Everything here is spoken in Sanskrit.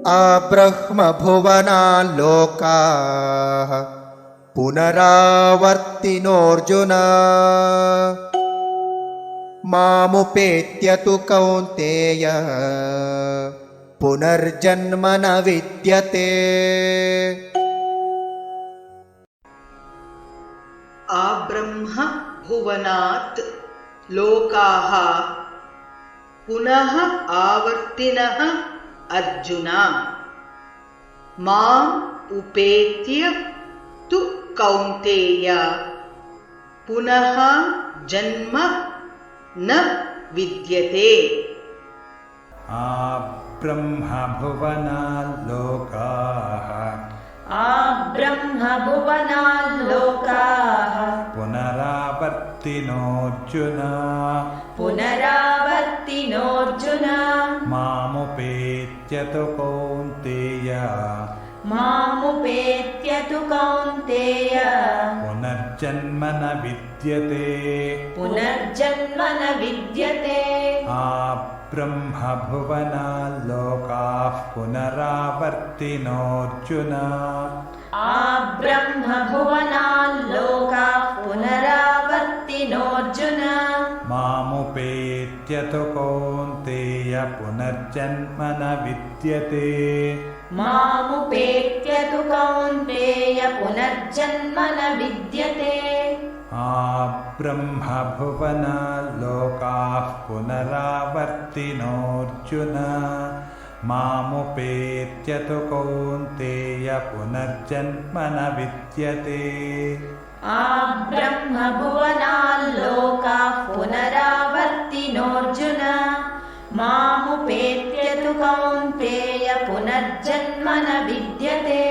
आब्रह्मभुवनाल्लोकाः पुनरावर्तिनोऽर्जुन मामुपेत्य तु कौन्तेय पुनर्जन्म न विद्यते। आब्रह्म भुवनात् लोकाः पुनः आवर्तिनः अर्जुन माम् उपेत्य तु कौन्तेय पुनः जन्म न विद्यते। आब्रह्मभुवनाल्लोकाः आब्रह्मभुवनाल्लोकाः पुनरावर्तिनोऽर्जुन पुनरावर्तिनोऽर्जुन मामुपेत्य तु कौन्तेय मामुपेत्य तु कौन्तेय पुनर्जन्म न विद्यते। पुनर्जन्म न विद्यते। आब्रह्मभुवनाल्लोकाः पुनरावर्तिनोऽर्जुन आब्रह्मभुवनाल्लोकाः पुनरावर्तिनोऽर्जुन मामुपेत्य तु कौन्तेय पुनर्जन्म न विद्यते। मामुपेत्य तु कौन्तेय पुनर्जन्म न विद्यते। आब्रह्मभुवनाल्लोकाः पुनरावर्तिनोऽर्जुन मामुपेत्य तु कौन्तेय पुनर्जन्म न विद्यते। आब्रह्मभुवनाल्लोकाः पुनरावर्तिनोऽर्जुन मामुपेत्य तु कौन्तेय पुनर्जन्म न विद्यते।